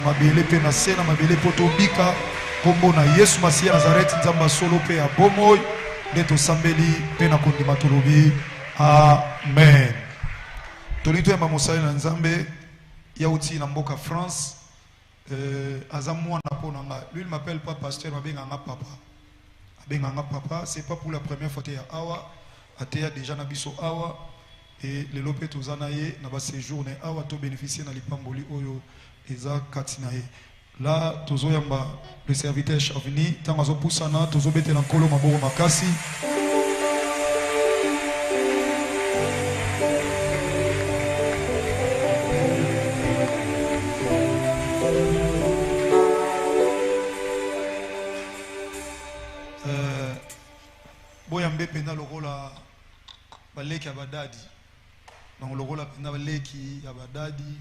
mabele pe na sena mabele poto bika kombo na Yesu Masiya Nazareth nzamba solo pe ya bomoy ndeto sambeli pe na kondima tolobi amen. Tolito ya mamosali na nzambe ya uti na mboka France azamwa na pona nga. Lui il m'appelle pas pasteur, mabenganga papa. Abenganga papa, c'est pas pour la première fois que ya awa ateya déjà na biso awa et le lopé tozana ye na ba séjour na awa to bénéficier na lipamboli oyo eza katina ye. Là tozoyamba le serviteur Chavini tangazo pusana tozobete na nkolo maboko makasi. Boyambe penda lokola baleki ya badadi. Donc lokola penda baleki ya badadi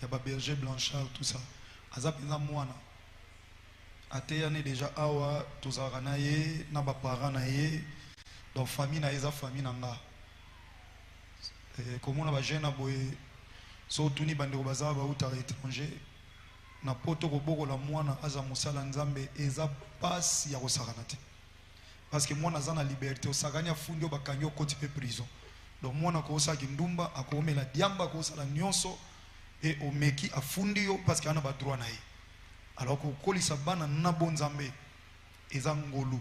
ya ba berger blanchard tout ça. Aza penda mwana. Ateya ne déjà awa tozaka na ye na ba parents na ye. Donc famille na eza famille nanga. Komona ba jeune boye so tuni bandeko bazaba ba uta étranger. Na poto koboko la mwana aza musala nzambe eza passe ya kosakana te. Parce que moi naza na liberté osakanya fundi bakanyo koti pe prison. Donc moi nako osaki ndumba akomela diamba ko sala nyonso et omeki afundi yo parce que ana ba droit na ye. Alors ko kolisa bana na bonzambe eza ngolu.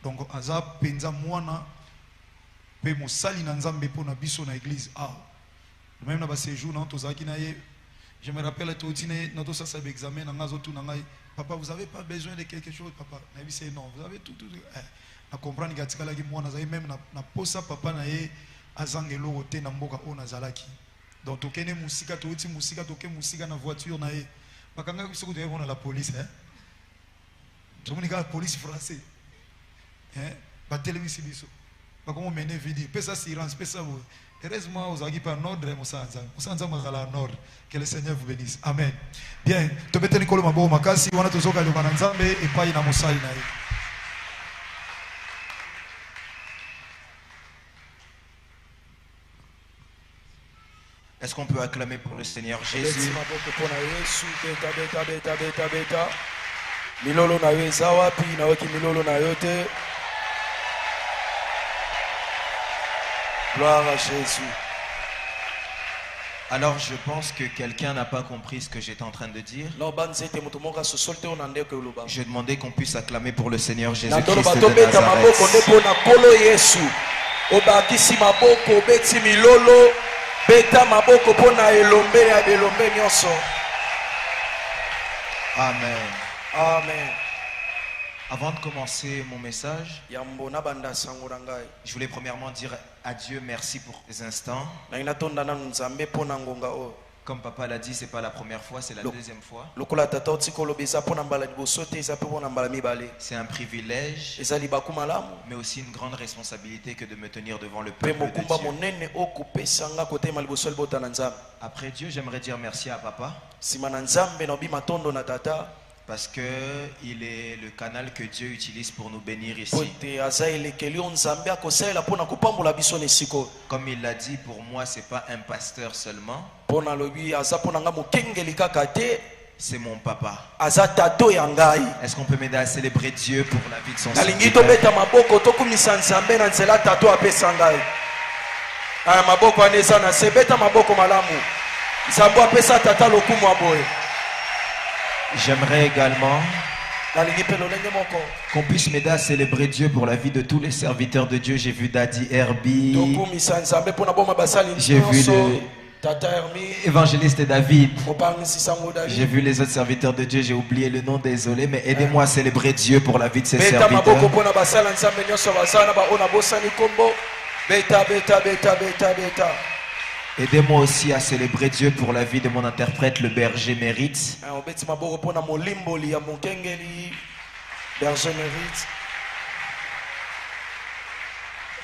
Donc aza penza mwana pe mosali na nzambe po na biso na église ah. Même na ba séjour na tozaki na ye. Je me rappelle tout tine na to ça examen na ngazo tout na ngai. Papa, vous avez pas besoin de quelque chose papa. Na bi c'est non, vous avez tout na comprendre gatikala ki mwana zayi même na posa papa na ye azangelo roté na mboka ona zalaki. Donc tokene musika toti musika toke musika na voiture na ye. Bakanga biso ko devant la police tout le monde la police français. Ba télévision biso. Ba comment mener vidéo. Pesa silence, pesa bo. Heureusement vous avez pas ordre musanza. Musanza mazala ordre. Que le Seigneur vous bénisse. Amen. Bien, tobete nikolo mabo makasi wana tozoka loka na nzambe epai na mosali na ye. Est-ce qu'on peut acclamer pour le Seigneur Jésus? Milolo na yo zawa pi na waki milolo na yo te. Gloire à Jésus. Alors je pense que quelqu'un n'a pas compris ce que j'étais en train de dire. Je demandais qu'on puisse acclamer pour le Seigneur Jésus-Christ de Nazareth. Beta maboko pona elombe ya belombe nyonso. Amen. Amen. Avant de commencer mon message, je voulais premièrement dire à Dieu merci pour ces instants. Comme papa l'a dit, c'est pas la première fois, c'est la deuxième fois. C'est un privilège, mais aussi une grande responsabilité que de me tenir devant le peuple de Dieu. Après Dieu, j'aimerais dire merci à papa. Parce que il est le canal que Dieu utilise pour nous bénir ici. Comme il l'a dit, pour moi, c'est pas un pasteur seulement. C'est mon papa. Est-ce qu'on peut m'aider à célébrer Dieu pour la vie de son serviteur? J'aimerais également qu'on puisse m'aider à célébrer Dieu pour la vie de tous les serviteurs de Dieu. J'ai vu Daddy Herbie, j'ai vu l'évangéliste David, j'ai vu les autres serviteurs de Dieu, j'ai oublié le nom, désolé, mais aidez-moi à célébrer Dieu pour la vie de ces serviteurs. Aidez-moi aussi à célébrer Dieu pour la vie de mon interprète, le berger Mérite.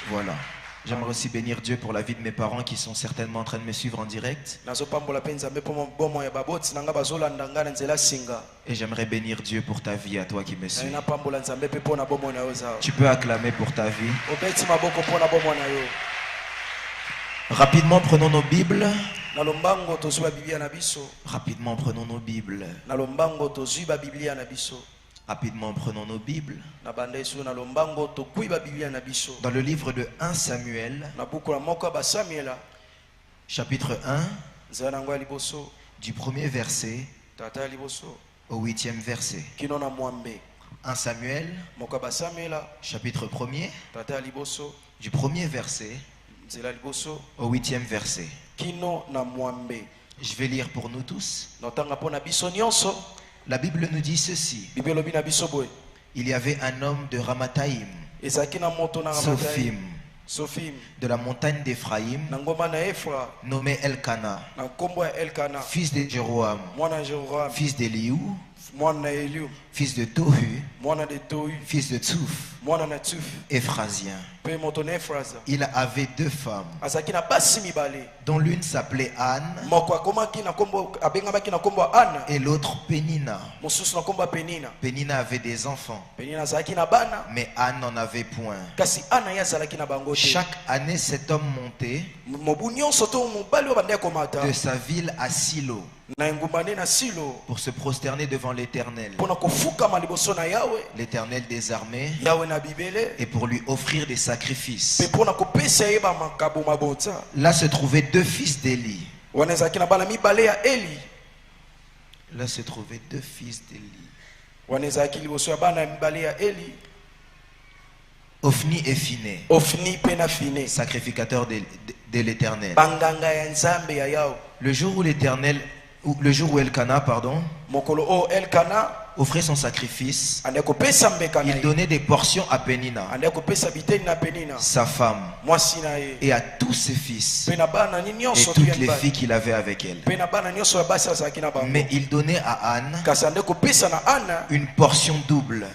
Voilà. J'aimerais aussi bénir Dieu pour la vie de mes parents qui sont certainement en train de me suivre en direct. Et j'aimerais bénir Dieu pour ta vie à toi qui me suis. Tu peux acclamer pour ta vie. Rapidement, prenons nos Bibles. Na lombango tozwi ba Biblia na biso. Rapidement, prenons nos Bibles. Na lombango tozwi ba Biblia na biso. Rapidement, prenons nos Bibles. Na banda yesu na lombango tokui ba Biblia na biso. Dans le livre de 1 Samuel, Na buku la moko ba Samuela. Chapitre 1, Zana ngwa liboso. du premier verset Tata liboso. au 8e verset. Kino na mwambe. 1 Samuel, Moko ba Samuela. chapitre 1er, Tata liboso. du premier verset Zela liboso. au 8e verset. Kino na mwambe. Je vais lire pour nous tous. Notanga pona biso nyonso. La Bible nous dit ceci. Bibelo bina biso boy. Il y avait un homme de Ramathaïm, Ezaki na moto na Ramathaïm. Sophim, Sophim. de la montagne d'Éphraïm, Na ngoma na Efra. nommé Elkana, Na kombo ya Elkana. fils de Jéroam, Mwana Jehoram. fils d'Eliou, Mwana Eliu. fils de Tohu, Mwana de Tohu. fils de Tsouf, Mwana na Tsuf. Éphrasien. Pe moto na Efraza. Il avait 2 femmes, Azaki na basi mibale. dont l'une s'appelait Anne Moko akomaki na kombo abengamaki na kombo Anna. et l'autre Pénina. Mosusu na kombo Penina. Pénina avait des enfants, Penina azalaki na bana. mais Anne n'en avait point. Kasi Anna ya azalaki na bango te. Chaque année, cet homme montait Mobu nyonso to mobali oyo bandeki komata. de sa ville à Silo Na engumba nde na Silo. pour se prosterner devant l'Éternel, Pona kofukama liboso na Yawe. l'Éternel des armées, Yawe na bibele. et pour lui offrir des sacrifices. Pe pona kopesa ye ba makabo mabota. Là se trouvaient 2 fils d'Élie. Wana ezalaki na bana mibale ya Eli. Là se trouvaient 2 fils d'Élie. Wana ezalaki liboso ya bana mibale ya Eli. Ophni et Phiné, Ofni pe na Fine. sacrificateurs de l'Éternel. Banganga ya Nzambe ya Yawe. Le jour où Elkana, Mokolo o Elkana offrait son sacrifice, ande kopesa mbeka na il ye. donnait des portions à Pénina, Ande kopesa biteni na Penina. sa femme, Mwasi na ye. et à tous ses fils Pe na bana ni et nyonso tu toutes ya les mibali. filles qu'il avait avec elle. Pe na bana nyonso ya basi azalaki na bango. Mais il donnait à Anne Kasi ande kopesa na Ana une portion double,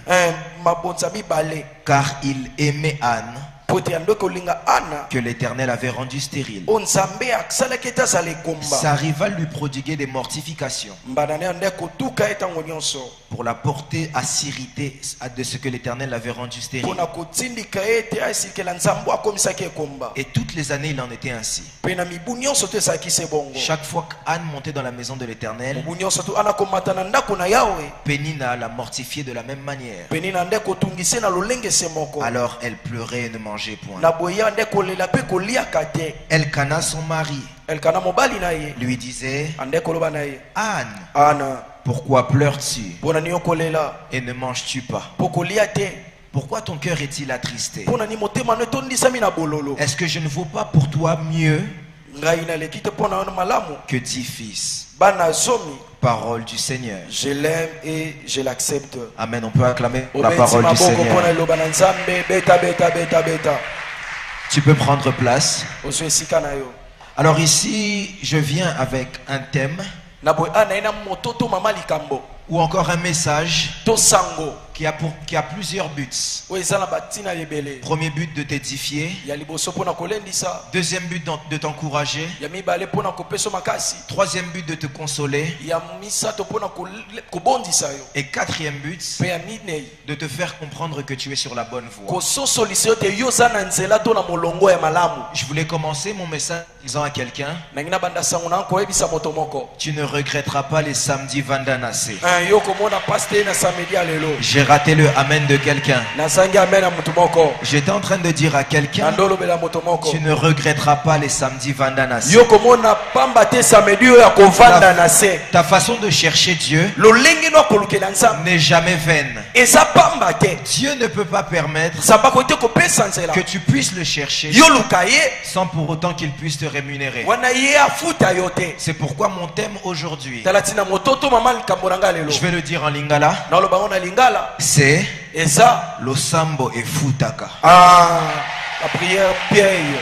mabonza mibale. car il aimait Anne Po te ande kolinga Ana. que l'Éternel avait rendue stérile. O Nzambe asalaki ete azala ekomba. Sa rivale lui prodiguait des mortifications Mbana ne ande kotuka ye ntango nyonso. pour la porter à s'irriter de ce que l'Éternel avait rendu stérile. Pona kotindika ye ete asikela Nzambe akomisaki ekomba. Et toutes les années, il en était ainsi. Pe na mibu nyonso to ezalaki se bongo. Chaque fois qu'Anne montait dans la maison de l'Éternel, Mibu nyonso to Ana komata na ndako na Yawe. Pénina la mortifiait de la même manière. Penina nde kotungise na lolenge se moko. Alors elle pleurait et ne mangeait point. Na boya nde kolela pe koliaka te. Elkana, son mari, Elkana mobali na ye. lui disait: Ande koloba na ye. Anne, Ana. pourquoi pleures-tu Pona ni okolela. et ne manges-tu pas? Po kolia te. Pourquoi ton cœur est-il attristé? Pona ni motema no tondisami na bololo. Est-ce que je ne vaux pas pour toi mieux Ngai na leki te pona na malamu. que 10 fils? Bana zomi. Parole du Seigneur. Je l'aime et je l'accepte. Amen. On peut acclamer la Obeti parole du maboko Seigneur. pona loba na Nzambe. Beta beta beta beta. Tu peux prendre place. Ozo esika na yo. Alors ici, je viens avec un thème Na boy ana ina mototo mama likambo. ou encore un message To sango. qui a plusieurs buts. O ezala batina lebele. Premier but de t'édifier. Ya liboso pona kolendisa. Deuxième but de t'encourager. Ya mibale pona kopeso makasi. Troisième but de te consoler. Ya misato pona kobondisa yo. Et quatrième but Pe ya minei. de te faire comprendre que tu es sur la bonne voie. Kososolisa yo te yo za na nzela to na molongo ya malamu. Je voulais commencer mon message en disant à quelqu'un: Nangina banda sango na koyebisa moto moko. tu ne regretteras pas les samedis Vandanase. Yo komona paste na samedi ya lelo. J'ai raté le amen de quelqu'un. Na sangi amen na moto moko. J'étais en train de dire à quelqu'un: Ndolo bela moto moko. tu ne regretteras pas les samedis Vandanase. Yo komona pamba te samedi yo ya kovanda na se. Ta façon de chercher Dieu Lolenge no kolukela nzambe. n'est jamais vaine. Eza pamba te. Dieu ne peut pas permettre Samba ko te kopesa nzela. que tu puisses le chercher Yo lukaye. sans pour autant qu'il puisse te rémunérer. Wana ye afuta yo te. C'est pourquoi mon thème aujourd'hui, Talatina mototo mama likambo nanga lelo. je vais le dire en lingala, Na loba ona lingala. c'est Eza Losambo et Futaka. la prière paye.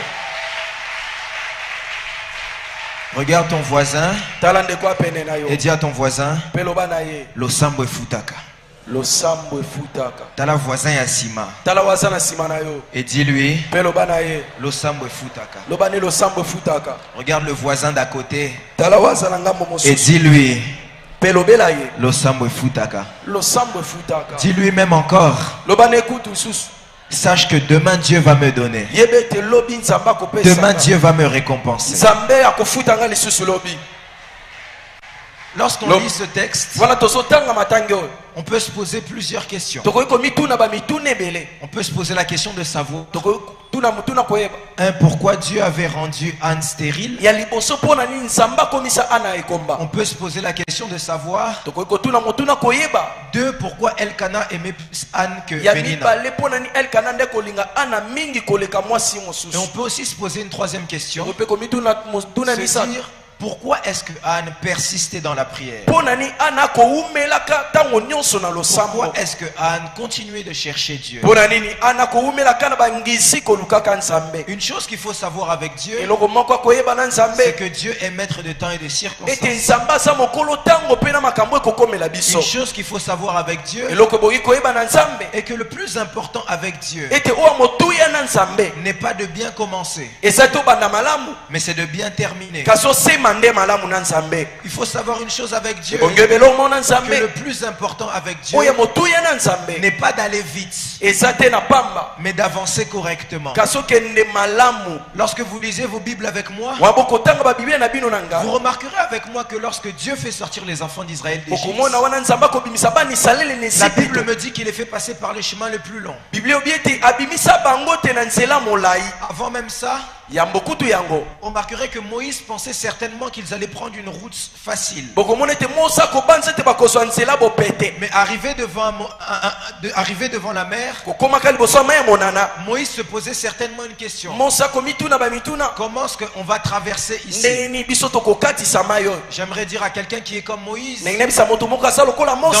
Regarde ton voisin Talande kwa pene na yo. et dis à ton voisin: Peloba na ye. Losambo et Futaka. Losambo efutaka. T'as la voisin Yassima Tala waza na sima na yo. et dis-lui: Peloba na ye. Losambo et Futaka. Loba ne losambo efutaka. Regarde le voisin d'à côté Tala waza na ngambo et mosusu. dis-lui: Pelobela ye. Losambo et Futaka. Losambo efutaka. Dis-lui même encore: Loba ne kutu susu. Sache que demain Dieu va me donner. Demain Dieu va me récompenser. Lorsqu'on lit ce texte, on peut se poser plusieurs questions. On peut se poser la question de savoir pourquoi Dieu avait rendu Anne stérile. On peut se poser la question de savoir pourquoi Elkana aimait plus Anne que Pénina. Et on peut aussi se poser une troisième question, se dire pourquoi est-ce que Anne persistait dans la prière? Pourquoi est-ce que Anne continuait de chercher Dieu? Une chose qu'il faut savoir avec Dieu, c'est que Dieu est maître de temps et de circonstances. Une chose qu'il faut savoir avec Dieu est que le plus important avec Dieu n'est pas de bien commencer, mais c'est de bien terminer. Il faut savoir une chose avec Dieu, que le plus important avec Dieu n'est pas d'aller vite, mais d'avancer correctement. Lorsque vous lisez vos Bibles avec moi, vous remarquerez avec moi que lorsque Dieu fait sortir les enfants d'Israël d'Égypte, la Bible me dit qu'il les fait passer par les chemins les plus longs. Avant même ça, on remarquerait que Moïse pensait certainement qu'ils allaient prendre une route facile. Mais arrivé devant la mer, Moïse se posait certainement une question. Comment est-ce qu'on va traverser ici? J'aimerais dire à quelqu'un qui est comme Moïse, dans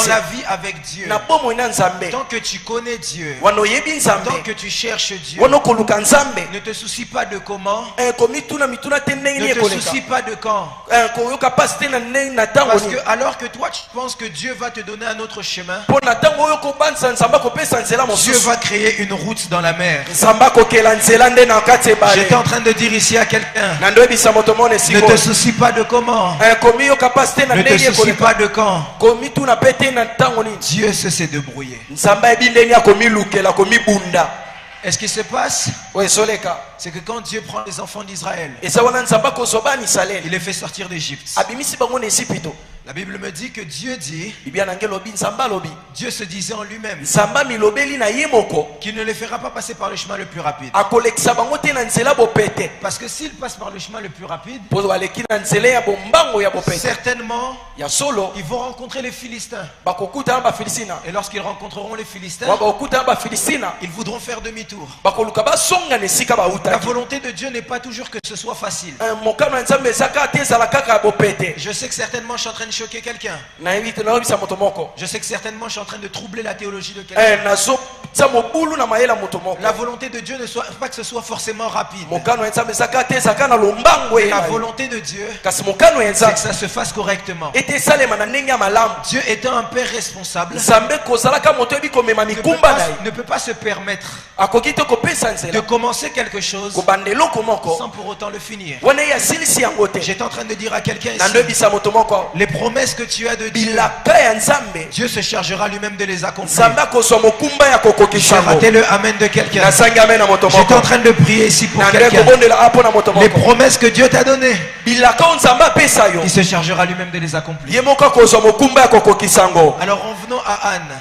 la vie avec Dieu, tant que tu connais Dieu, tant que tu cherches Dieu, ne te soucie pas de comment, ne te soucie pas de quand. Parce que alors que toi tu penses que Dieu va te donner un autre chemin, Dieu va créer une route dans la mer. J'étais en train de dire ici à quelqu'un, ne te soucie pas de comment, ne te soucie pas de quand. Dieu sait se débrouiller. Et ce qui se passe, c'est que quand Dieu prend les enfants d'Israël, il les fait sortir d'Égypte. La Bible me dit que Dieu dit, Dieu se disait en lui-même qu'il ne les fera pas passer par le chemin le plus rapide. Parce que s'ils passent par le chemin le plus rapide, certainement ils vont rencontrer les Philistins. Et lorsqu'ils rencontreront les Philistins, ils voudront faire demi-tour. La volonté de Dieu n'est pas toujours que ce soit facile. Je sais que certainement je suis en train de choquer quelqu'un. Je sais que certainement je suis en train de troubler la théologie de quelqu'un. La volonté de Dieu ne soit pas que ce soit forcément rapide. La volonté de Dieu, c'est que ça se fasse correctement. Dieu étant un père responsable, ne peut pas se permettre de commencer quelque chose sans pour autant le finir. J'étais en train de dire à quelqu'un ici, les promesses que tu as de Dieu, Dieu se chargera lui-même de les accomplir. J'ai raté le amen de quelqu'un. J'étais en train de prier ici pour quelqu'un. Les promesses que Dieu t'a données, il se chargera lui-même de les accomplir. Alors revenons à Anne.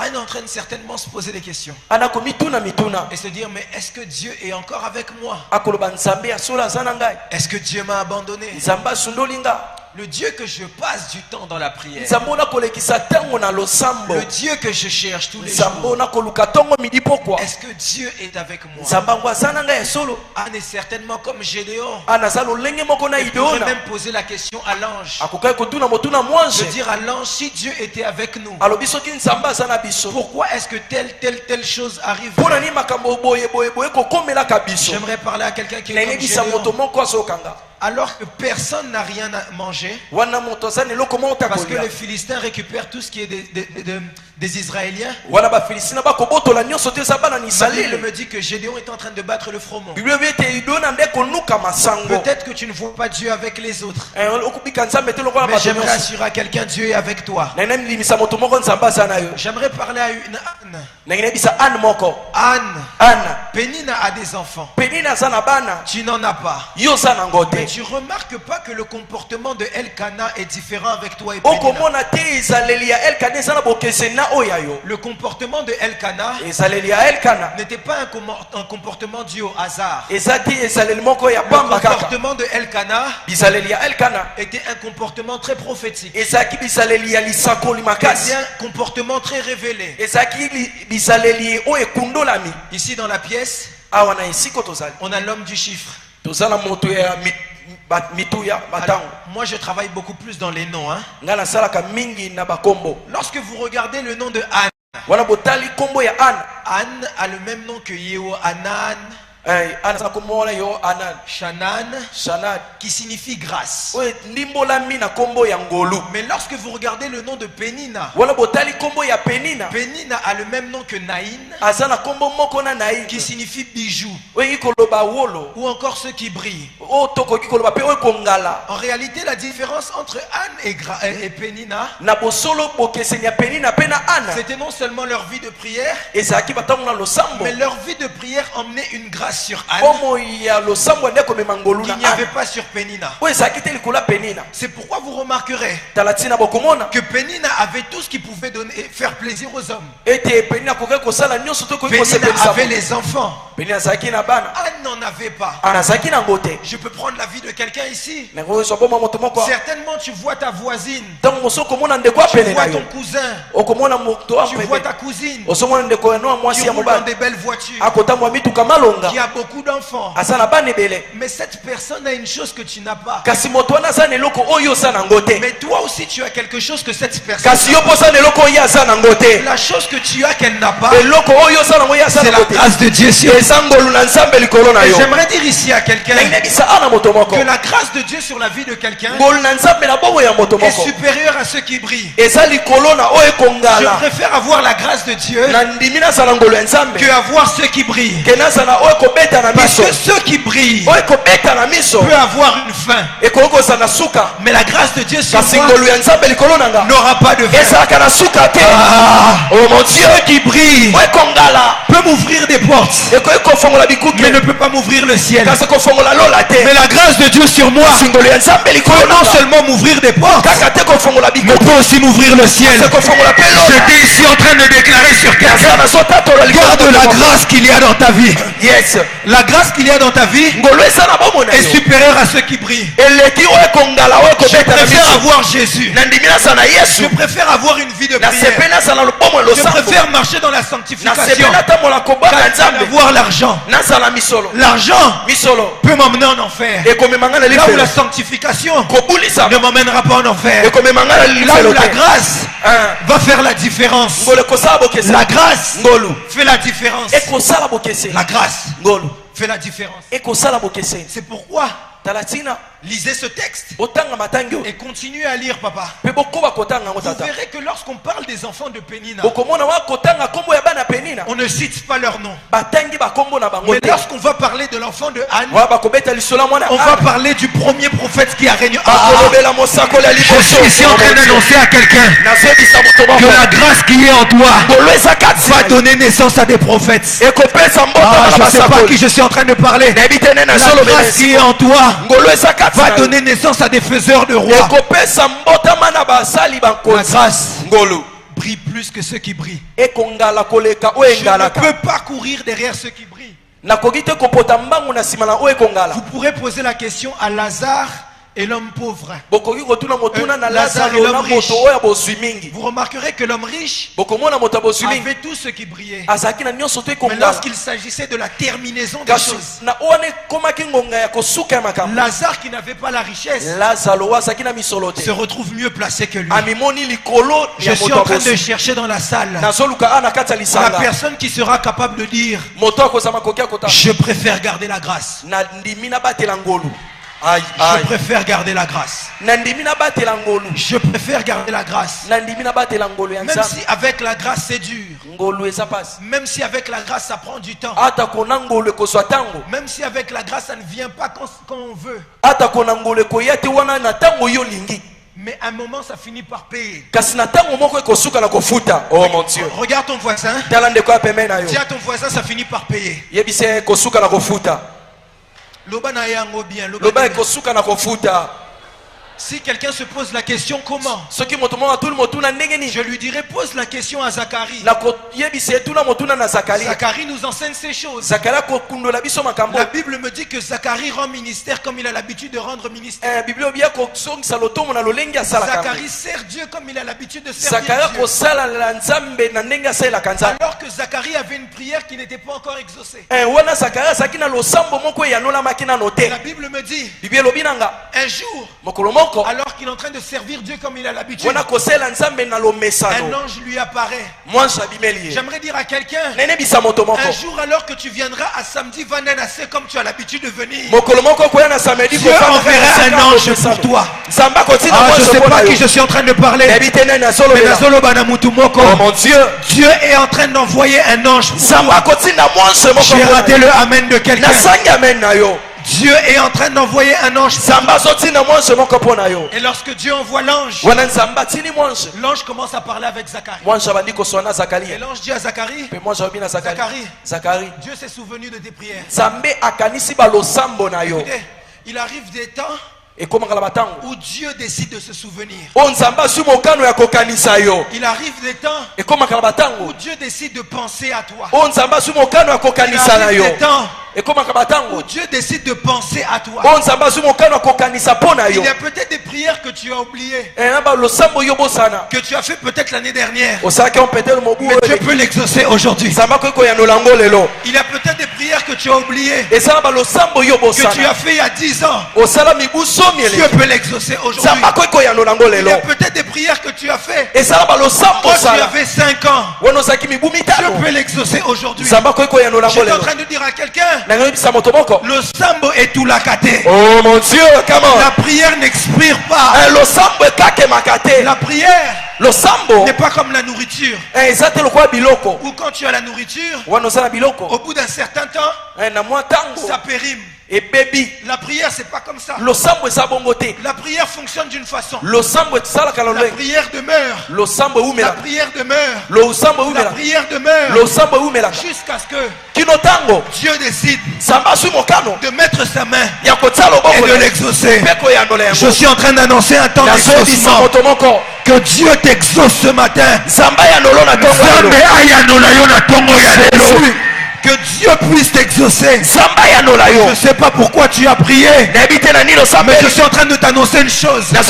Anne entraîne certainement se poser des questions et se dire, mais est-ce que Dieu est encore avec moi? Est-ce que Dieu m'a abandonné? Le Dieu que je passe du temps dans la prière, le Dieu que je cherche tous les jours, est-ce que Dieu est avec moi? Anne est certainement comme Gédéon. Il pourrait même poser la question à l'ange, de dire à l'ange, si Dieu était avec nous, pourquoi est-ce que telle chose arrive? J'aimerais parler à quelqu'un qui est comme Gédéon. Alors que personne n'a rien à manger, parce que les Philistins récupèrent tout ce qui est des Israéliens. La Bible me dit que Gédéon est en train de battre le froment. Peut-être que tu ne vois pas Dieu avec les autres. Mais j'aimerais assurer à quelqu'un, Dieu est avec toi. J'aimerais parler à une Anne. Anne. Pénina a des enfants. Tu n'en as pas. Mais tu remarques pas que le comportement de Elkana est différent avec toi et Pénina. Le comportement de Elkana n'était pas un comportement dû au hasard. Le comportement de Elkana était un comportement très prophétique. C'était un comportement très révélé. Ici dans la pièce, on a l'homme du chiffre. Alors, moi je travaille beaucoup plus dans les noms. Lorsque vous regardez le nom de Anne, Anne a le même nom que Yehohanan, Shanan, qui signifie grâce. Mais lorsque vous regardez le nom de Pénina, Pénina a le même nom que Naïn, qui signifie bijou, ou encore ceux qui brillent. En réalité, la différence entre Anne et Pénina, c'était non seulement leur vie de prière, mais leur vie de prière emmenait une grâce sur Anne qu'il n'y avait pas sur Pénina. C'est pourquoi vous remarquerez que Pénina avait tout ce qui pouvait faire plaisir aux hommes. Pénina avait les enfants. Anne n'en avait pas. Je peux prendre la vie de quelqu'un ici. Certainement tu vois ta voisine, tu vois ton cousin, tu vois ta cousine qui roule dans des belles voitures, qui a beaucoup d'enfants. Mais cette personne a une chose que tu n'as pas. Mais toi aussi tu as quelque chose que cette personne n'a. La chose que tu as qu'elle n'a pas, c'est la grâce de Dieu sur elle. Et j'aimerais dire ici à quelqu'un que la grâce de Dieu sur la vie de quelqu'un est supérieure à ceux qui brillent. Je préfère avoir la grâce de Dieu que avoir ceux qui brillent. Parce que ceux qui brillent peuvent avoir une fin. Mais la grâce de Dieu sur moi n'aura pas de fin. Oh mon Dieu, ceux qui brillent peut m'ouvrir des portes, mais ne peut pas m'ouvrir le ciel. Mais la grâce de Dieu sur moi peut non seulement m'ouvrir des portes, mais peut aussi m'ouvrir le ciel. J'étais ici en train de déclarer sur terre, garde la grâce qu'il y a dans ta vie. La grâce qu'il y a dans ta vie est supérieure à ceux qui brillent. Je préfère avoir Jésus. Je préfère avoir une vie de prière. Je préfère marcher dans la sanctification qu'avoir l'argent. L'argent peut m'emmener en enfer. Là où la sanctification ne m'emmènera pas en enfer. Là où la grâce va faire la différence. La grâce fait la différence. La grâce fait la différence. C'est pourquoi lisez ce texte et continuez à lire, papa. Vous verrez que lorsqu'on parle des enfants de Pénina, on ne cite pas leur nom. Mais lorsqu'on va parler de l'enfant de Anne, on va parler du premier prophète qui a régné. Je suis ici en train d'annoncer à quelqu'un que la grâce qui est en toi va donner naissance à des prophètes. Je ne sais pas à qui je suis en train de parler. La grâce qui est en toi va donner naissance à des faiseurs de rois. La grâce brille plus que ceux qui brillent. Je ne peux pas courir derrière ceux qui brillent. Vous pourrez poser la question à Lazare et l'homme pauvre. Lazare et l'homme riche. Vous remarquerez que l'homme riche avait tout ce qui brillait. Mais lorsqu'il s'agissait de la terminaison des choses, Lazare qui n'avait pas la richesse se retrouve mieux placé que lui. Je suis en train de chercher dans la salle la personne qui sera capable de dire: je préfère garder la grâce. Je préfère garder la grâce. Je préfère garder la grâce. Même si avec la grâce c'est dur. Même si avec la grâce ça prend du temps. Même si avec la grâce ça ne vient pas quand on veut. Mais à un moment ça finit par payer. Oh mon Dieu. Regarde ton voisin. Dis à ton voisin ça finit par payer. Loba na yango bien. Si quelqu'un se pose la question comment, je lui dirais pose la question à Zacharie. Zacharie nous enseigne ces choses. La Bible me dit que Zacharie rend ministère comme il a l'habitude de rendre ministère. Zacharie sert Dieu comme il a l'habitude de servir Dieu. Alors que Zacharie avait une prière qui n'était pas encore exaucée. La Bible me dit un jour, alors qu'il est en train de servir Dieu comme il a l'habitude, un ange lui apparaît. J'aimerais dire à quelqu'un, un jour alors que tu viendras à samedi Vandenase comme tu as l'habitude de venir, Dieu enverra un ange pour toi. Je ne sais pas à qui je suis en train de parler, mais oh mon Dieu, Dieu est en train d'envoyer un ange pour toi. J'ai raté le amen de quelqu'un. Dieu est en train d'envoyer un ange. Et lorsque Dieu envoie l'ange, l'ange commence à parler avec Zacharie. Et l'ange dit à Zacharie, Zacharie, Dieu s'est souvenu de tes prières. Écoutez, il arrive des temps où Dieu décide de se souvenir. Il arrive des temps où Dieu décide de penser à toi. Il arrive des temps où Dieu décide de penser à toi. Il y a peut-être des prières que tu as oubliées, que tu as fait peut-être l'année dernière, mais Dieu peut l'exaucer aujourd'hui. Il y a peut-être des prières que tu as oubliées, que tu as fait il y a 10 ans, Dieu peut l'exaucer aujourd'hui. Il y a peut-être des prières que tu as fait quand tu avais 5 ans, Dieu peut l'exaucer aujourd'hui. Je suis en train de dire à quelqu'un, le sambo est tout la kate. Oh mon Dieu, la prière n'expire pas. La prière n'est pas comme la nourriture. Ou quand tu as la nourriture, au bout d'un certain temps, ça périme. Et baby, la prière c'est pas comme ça. La prière fonctionne d'une façon. La prière demeure. La prière demeure. La prière demeure. Jusqu'à ce que Dieu décide de mettre sa main et de l'exaucer. Je suis en train d'annoncer un temps d'exaucement. Que Dieu t'exauce ce matin. Que Dieu puisse t'exaucer. Je ne sais pas pourquoi tu as prié, mais je suis en train de t'annoncer une chose. Mon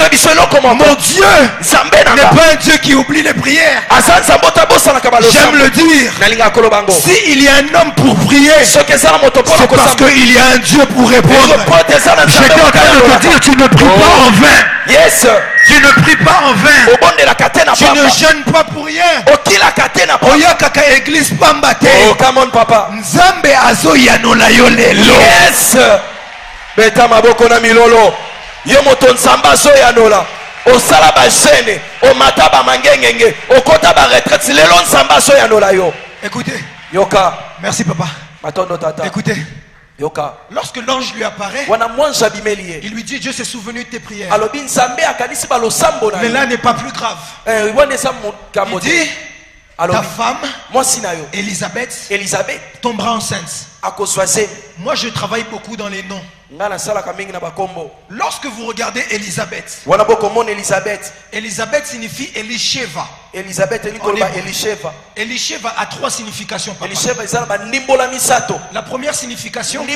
Dieu n'est pas un Dieu qui oublie les prières. J'aime le dire. S'il y a un homme pour prier, c'est parce qu'il y a un Dieu pour répondre. J'étais en train de te dire, tu ne pries pas en vain. Yes. Tu ne pries pas en vain. Tu ne jeûnes pas pour rien. Oya kaka église pambate. Oh, come on, papa. Nzambe azoyanola yo lelo. Yes. Beta maboko na milolo. Yo moto nzamba azoyanola. Osala ba chaîne, o mataba mangengenge, o kota ba retraite lelo nzamba azoyanola yo. Écoutez. Yoka. Merci papa. Matondo tata. Écoutez. Yoka. Lorsque l'ange lui apparaît, il lui dit Dieu s'est souvenu de tes prières. Mais là n'est pas plus grave. Il dit ta femme Elisabeth tombera enceinte. Moi je travaille beaucoup dans les noms. Lorsque vous regardez Elisabeth, Elisabeth signifie Elisheva. Elisheva a 3 significations. La première signification,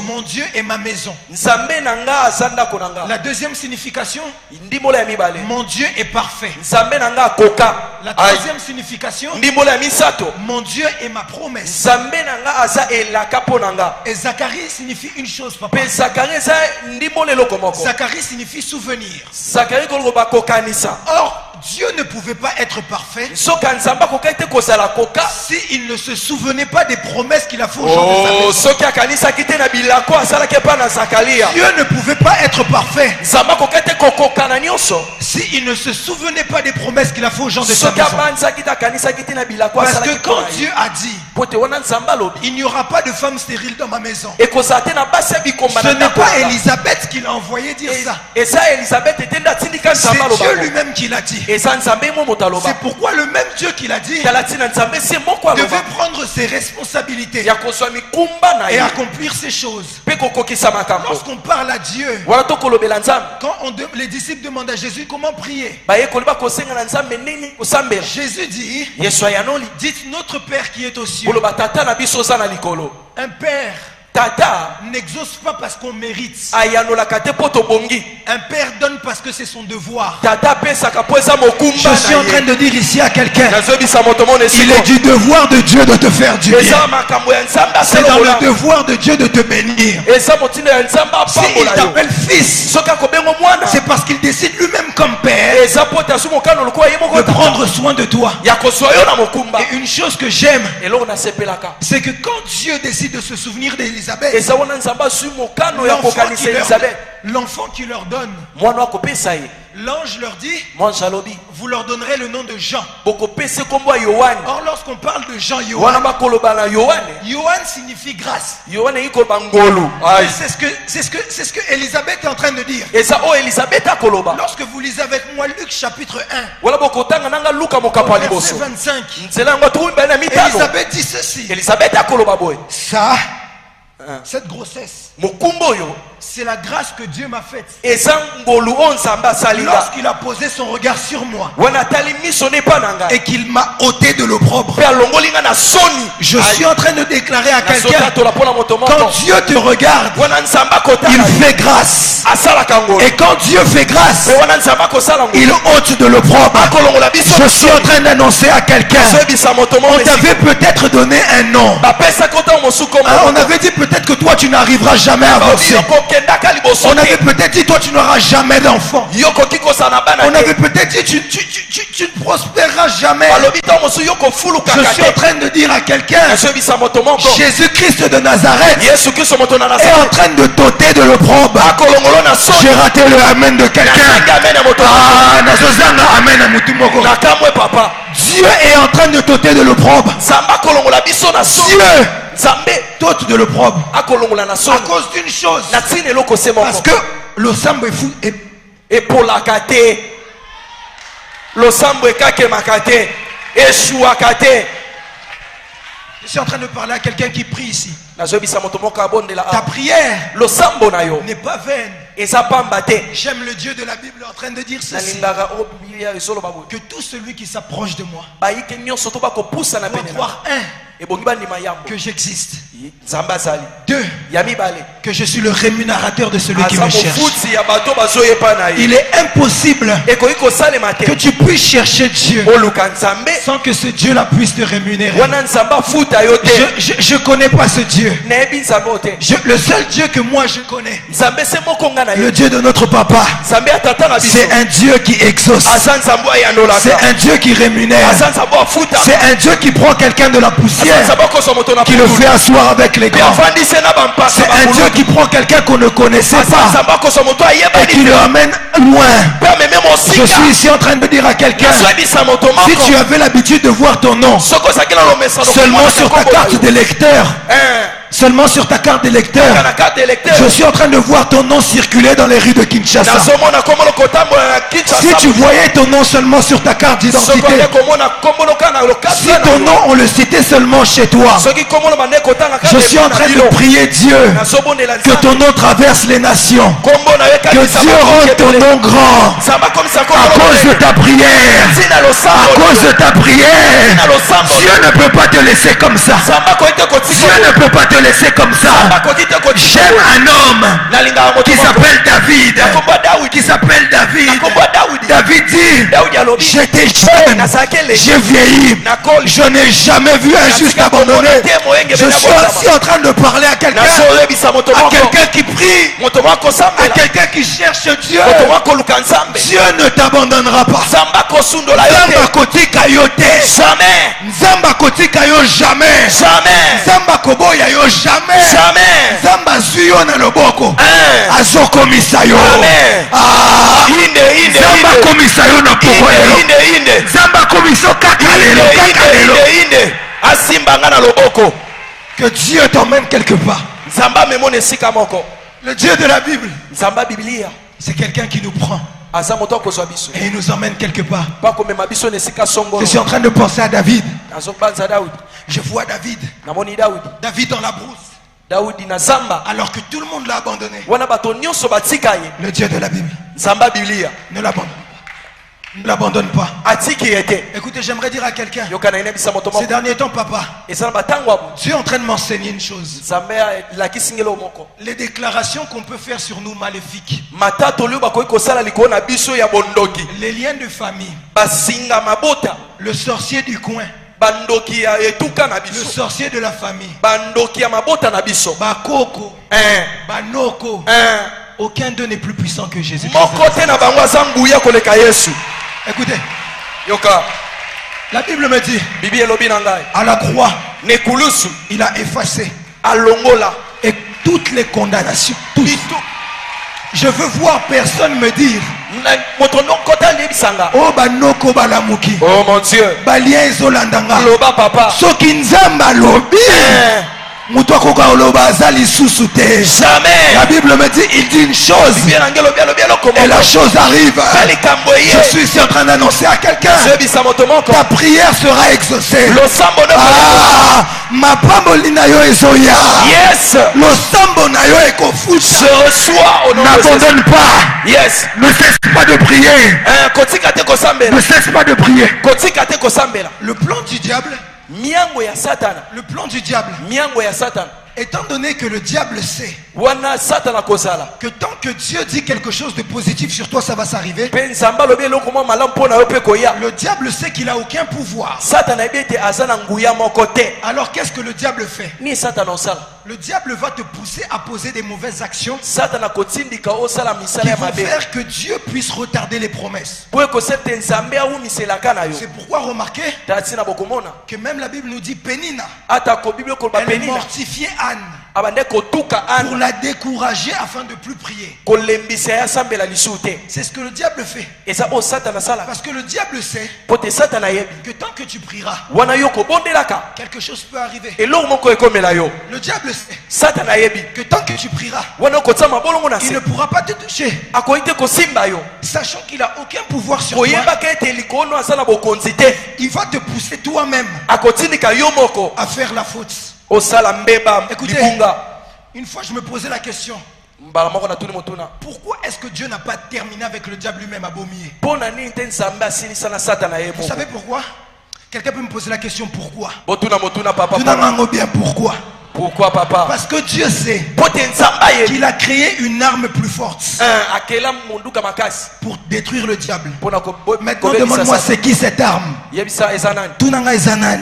mon Dieu est ma maison. La deuxième signification, mon Dieu est parfait. La troisième signification, mon Dieu est ma promesse. Et Zacharie signifie une chose, papa. Zacharie signifie souvenir. Or Dieu ne pouvait pas être parfait s'il ne se souvenait pas des promesses qu'il a fait aux gens de sa maison. Dieu ne pouvait pas être parfait s'il ne se souvenait pas des promesses qu'il a fait aux gens de sa maison. Parce que quand Dieu a dit il n'y aura pas de femme stérile dans ma maison, ce n'est pas Élisabeth qui l'a envoyé dire ça. C'est Dieu lui-même qui l'a dit. C'est pourquoi le même Dieu qui l'a dit devait prendre ses responsabilités et accomplir ces choses. Lorsqu'on parle à Dieu, quand les disciples demandent à Jésus comment prier, Jésus dit, dites notre Père qui est aux cieux. Un père n'exauce pas parce qu'on mérite. Un père donne parce que c'est son devoir. Je suis en train de dire ici à quelqu'un, il est du devoir de Dieu de te faire du bien. C'est dans le devoir de Dieu de te bénir. S'il t'appelle fils, c'est parce qu'il décide lui-même comme père de prendre soin de toi. Et une chose que j'aime, c'est que quand Dieu décide de se souvenir d'Élisabeth, l'enfant qui leur donne, l'ange leur dit, vous leur donnerez le nom de Jean. Or lorsqu'on parle de Jean, Yohan signifie grâce. C'est ce que Élisabeth est en train de dire. Lorsque vous lisez avec moi Luc chapitre 1, verset 25, Élisabeth dit ceci. Ça, cette grossesse, c'est la grâce que Dieu m'a faite lorsqu'il a posé son regard sur moi et qu'il m'a ôté de l'opprobre. Je suis en train de déclarer à quelqu'un, quand Dieu te regarde, il fait grâce. Et quand Dieu fait grâce, il ôte de l'opprobre. Je suis en train d'annoncer à quelqu'un, on t'avait peut-être donné un nom. On avait dit peut-être que toi tu n'arriveras jamais à avancer. On avait peut-être dit toi tu n'auras jamais d'enfant. On avait peut-être dit tu ne prospéreras jamais. Je suis en train de dire à quelqu'un, Jésus-Christ de Nazareth est en train de t'ôter de l'opprobre. J'ai raté le amen de quelqu'un. Dieu est en train de t'ôter de l'opprobre. Dieu t'ôte de l'opprobre à cause d'une chose, parce que le sambo est fou et pour la kate le sambo est kakemakate et chouakate. Je suis en train de parler à quelqu'un qui prie ici. Ta prière n'est pas vaine. J'aime le Dieu de la Bible en train de dire ceci, que tout celui qui s'approche de moi doit croire que j'existe, 2 que je suis le rémunérateur de celui qui me cherche. Il est impossible que tu puisses chercher Dieu sans que ce Dieu là puisse te rémunérer. Je connais pas ce Dieu. Le seul Dieu que moi je connais, le Dieu de notre papa, c'est un Dieu qui exauce, c'est un Dieu qui rémunère, c'est un Dieu qui prend quelqu'un de la poussière, qui le fait asseoir avec les grands. C'est un Dieu qui prend quelqu'un qu'on ne connaissait pas et qui le ramène loin. Je suis ici en train de dire à quelqu'un, si tu avais l'habitude de voir ton nom seulement sur ta carte d'électeur, seulement sur ta carte d'électeur, je suis en train de voir ton nom circuler dans les rues de Kinshasa. Si tu voyais ton nom seulement sur ta carte d'identité, si ton nom on le citait seulement chez toi, je suis en train de prier Dieu que ton nom traverse les nations, que Dieu rende ton nom grand à cause de ta prière, à cause de ta prière. Dieu ne peut pas te laisser comme ça. Dieu ne peut pas te te laisser comme ça. J'aime un homme qui s'appelle David. Qui s'appelle David. David dit, j'étais jeune, j'ai vieilli, je n'ai jamais vu un juste abandonné. Je suis aussi en train de parler à quelqu'un qui prie, à quelqu'un qui cherche Dieu. Dieu ne t'abandonnera pas. Zamba kotika yo te. Jamais. Zamba kotika yo jamais. Jamais. Zamba koboya yo jamais. Jamais. Zamba zuyo na loboko. Azoko misayo. Amen. Ah. Zamba komisayo na pokoyo. Zamba komiso kakalelo. Kakalelo. Asimba ngana loboko. Que Dieu t'emmène quelque part. Zamba memone sika moko. Le Dieu de la Bible. Zamba Biblia. C'est quelqu'un qui nous prend. Et il nous emmène quelque part. Je suis en train de penser à David. Je vois David. David dans la brousse. Alors que tout le monde l'a abandonné. Le Dieu de la Bible ne l'abandonne pas. Ne l'abandonne pas. Écoutez, j'aimerais dire à quelqu'un, ces derniers temps, papa, tu es en train de m'enseigner une chose. Les déclarations qu'on peut faire sur nous maléfiques, les liens de famille, le sorcier du coin, le sorcier de la famille, Bakoko, Banoko, aucun d'eux n'est plus puissant que Jésus. Écoutez, la Bible me dit, à la croix, il a effacé et toutes les condamnations. Je veux voir personne me dire, oh banoko balamuki, oh mon Dieu, balia ezolandanga, loba papa, soki nzamba lobi. Jamais. La Bible me dit, il dit une chose et la chose arrive. Je suis ici en train d'annoncer à quelqu'un, ta prière sera exaucée. Ma pambolina yo ezoya. Yes. Lo sambo na yo ekofuta. Je reçois au nom de Jésus. N'abandonne pas. Yes. Ne cesse pas de prier. Ne cesse pas de prier. Le plan du diable. Le plan du diable, étant donné que le diable sait que tant que Dieu dit quelque chose de positif sur toi, ça va s'arriver. Le diable sait qu'il n'a aucun pouvoir. Alors qu'est-ce que le diable fait? Le diable va te pousser à poser des mauvaises actions qui vont faire que Dieu puisse retarder les promesses. C'est pourquoi remarquez que même la Bible nous dit Pénina, elle mortifiait Anne pour la décourager afin de plus prier. C'est ce que le diable fait. Parce que le diable sait que tant que tu prieras, quelque chose peut arriver. Le diable sait que tant que tu prieras, il ne pourra pas te toucher, sachant qu'il n'a aucun pouvoir sur toi. Il va te pousser toi-même à faire la faute. Écoutez, une fois je me posais la question, pourquoi est-ce que Dieu n'a pas terminé avec le diable lui-même à Bomier? Vous savez pourquoi? Quelqu'un peut me poser la question pourquoi? Bien pourquoi? Pourquoi papa? Parce que Dieu sait qu'il a créé une arme plus forte pour détruire le diable. Maintenant demande-moi c'est qui cette arme? Tunanga Ezanan.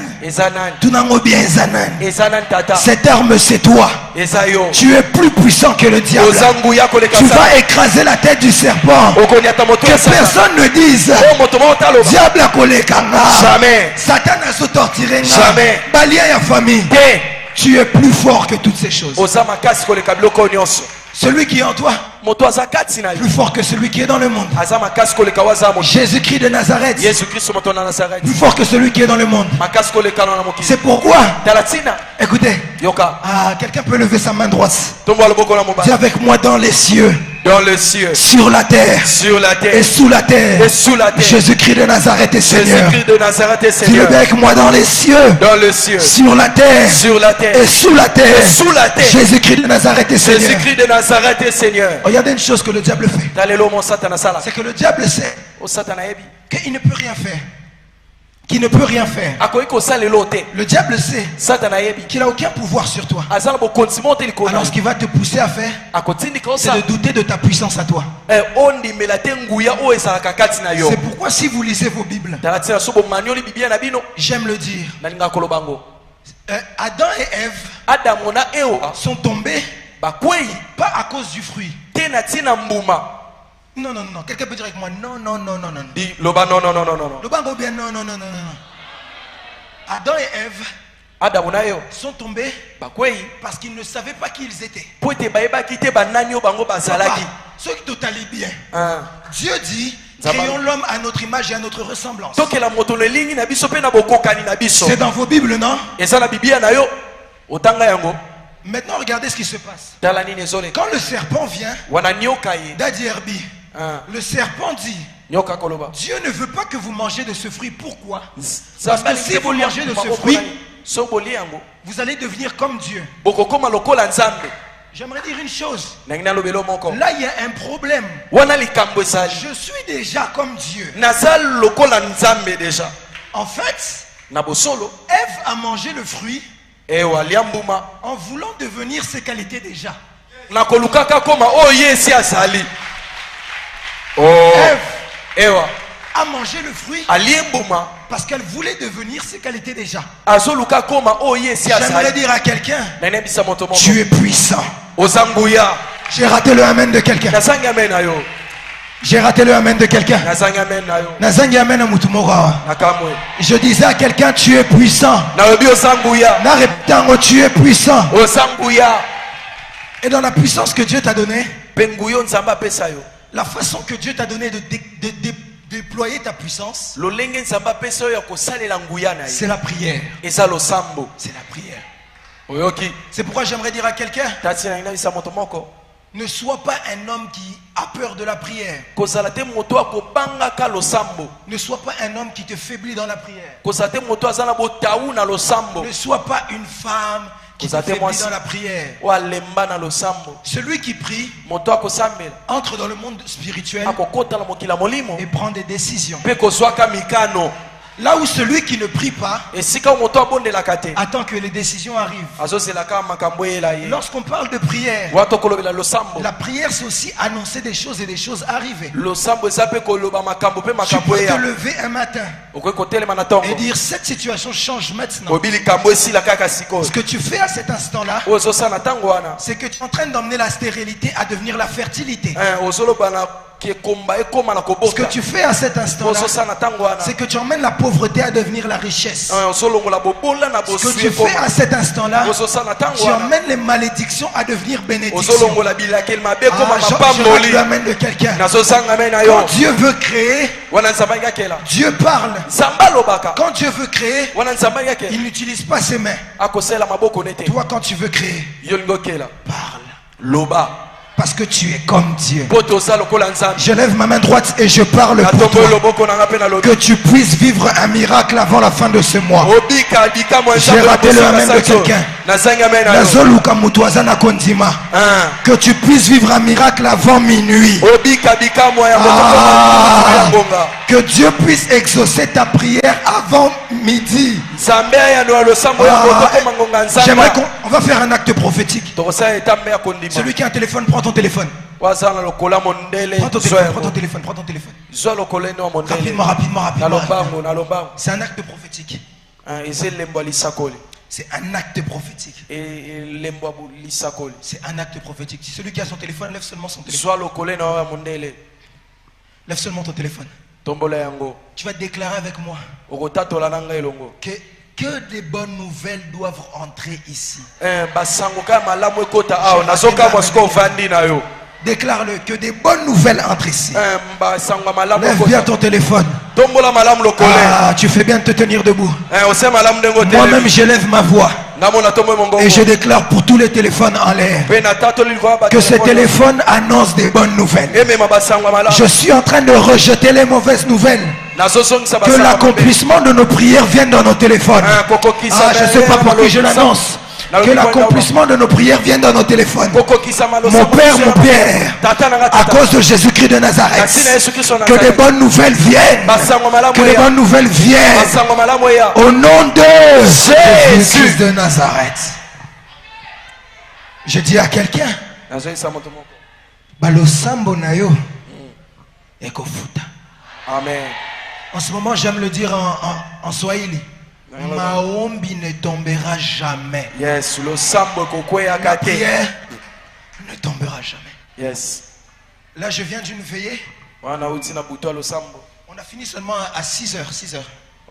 Tunango bien Ezanan. Cette arme c'est toi. Tu es plus puissant que le diable. Tu vas écraser la tête du serpent. Que personne ne dise diable a collé kanga. Jamais. Satan a se torturé. Jamais. Balia ya famille. Tu es plus fort que toutes ces choses. Celui qui est en toi, plus fort que celui qui est dans le monde. Jésus-Christ de Nazareth, plus fort que celui qui est dans le monde. C'est pourquoi, écoutez, quelqu'un peut lever sa main droite. Dis avec moi dans les cieux. Dans le ciel, sur la terre, et sous la terre, Jésus-Christ de Nazareth est Seigneur. Dis-le avec moi dans les cieux, sur la terre, et sous la terre, Jésus-Christ de Nazareth est Seigneur. Regardez une chose que le diable fait. C'est que le diable sait qu'il ne peut rien faire qui ne peut rien faire. Le diable sait qu'il n'a aucun pouvoir sur toi. Alors ce qu'il va te pousser à faire, c'est de douter de ta puissance à toi. C'est pourquoi si vous lisez vos Bibles, j'aime le dire, Adam et Ève sont tombés pas à cause du fruit. Non, non, non. Quelqu'un peut dire avec moi, non, non, non, non, non. Dis, Loba, non, non, non, non, non. Loba, bien, non, non, non, non, non. Adam et Ève sont tombés parce qu'ils ne savaient pas qui ils étaient. Papa, ceux qui t'allent bien. Dieu dit, créons l'homme à notre image et à notre ressemblance. C'est dans vos Bibles, non? Maintenant, regardez ce qui se passe. Quand le serpent vient, Daddy Herbie, le serpent dit, Dieu ne veut pas que vous mangez de ce fruit. Pourquoi? Parce que si vous mangez de ce fruit, vous allez devenir comme Dieu. J'aimerais dire une chose. Là, il y a un problème. Je suis déjà comme Dieu. En fait, Ève a mangé le fruit en voulant devenir ses qualités déjà. Ève a mangé le fruit parce qu'elle voulait devenir ses qualités déjà. J'aimerais dire à quelqu'un, tu es puissant. J'ai raté le amen de quelqu'un. J'ai raté le amen de quelqu'un. Je disais à quelqu'un, tu es puissant. Tu es puissant. Et dans la puissance que Dieu t'a donnée, la façon que Dieu t'a donné de déployer ta puissance, c'est la prière. C'est la prière. C'est pourquoi j'aimerais dire à quelqu'un, ne sois pas un homme qui a peur de la prière. Ne sois pas un homme qui te faiblit dans la prière. Ne sois pas une femme qui te faiblit dans la prière. Celui qui prie entre dans le monde spirituel et prend des décisions. Là où celui qui ne prie pas attend que les décisions arrivent. Lorsqu'on parle de prière, la prière c'est aussi annoncer des choses et des choses arriver. Tu peux te lever un matin et dire cette situation change maintenant. Ce que tu fais à cet instant-là, c'est que tu es en train d'emmener la stérilité à devenir la fertilité. Ce que tu fais à cet instant-là, c'est que tu emmènes la pauvreté à devenir la richesse. Ce que tu fais à cet instant-là, tu emmènes les malédictions à devenir bénédictions. Je l'amène de quelqu'un. Quand Dieu veut créer, Dieu parle. Quand Dieu veut créer, il n'utilise pas ses mains. Toi, quand tu veux créer, parle. Parce que tu es comme Dieu. Je lève ma main droite et je parle pour toi. Que tu puisses vivre un miracle avant la fin de ce mois. J'ai raté le amen de quelqu'un. Que tu puisses vivre un miracle avant minuit. Que Dieu puisse exaucer ta prière avant midi. J'aimerais qu'on va faire un acte prophétique. Celui qui a un téléphone, prends ton téléphone. Prends ton téléphone. Rapidement. C'est un acte prophétique. C'est un acte prophétique. C'est un acte prophétique. Si celui qui a son téléphone, lève seulement son téléphone. Lève seulement ton téléphone. Tu vas déclarer avec moi que des bonnes nouvelles doivent entrer ici. Déclare-le, que des bonnes nouvelles entrent ici. Lève bien ton téléphone. Tu fais bien de te tenir debout. Moi-même je lève ma voix et je déclare pour tous les téléphones en l'air que ces téléphones annoncent des bonnes nouvelles. Je suis en train de rejeter les mauvaises nouvelles. Que l'accomplissement de nos prières vienne dans nos téléphones. Je ne sais pas pour qui je l'annonce. Que l'accomplissement de nos prières vienne dans nos téléphones. Mon Père, à cause de Jésus-Christ de Nazareth, que des bonnes nouvelles viennent. Que les bonnes nouvelles viennent. Au nom de Jésus de Nazareth. Je dis à quelqu'un, Balosambo nayo ekofuta. Amen. En ce moment, j'aime le dire en swahili. Maombi ne tombera jamais. Yes, le sambo kokwea La kate. prière ne tombera jamais. Yes. Là, je viens d'une veillée. Wana uti na buto lo sambo. On a fini seulement à 6h.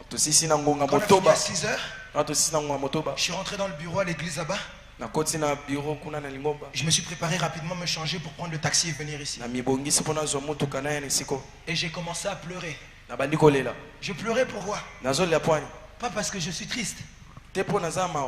To sisi na ngonga Quand on a fini motoba. à 6h, Na to sisi na ngonga motoba. je suis rentré dans le bureau à l'église là-bas. Na koti na bureau kuna na lingomba. Je me suis préparé rapidement me changer pour prendre le taxi et venir ici. Na mibongisi pona zo motuka na ya siko. Et j'ai commencé à pleurer. Na bandi kolela. Je pleurais pourquoi? Nazo la poigne. Pas parce que je suis triste, Te pona za ma.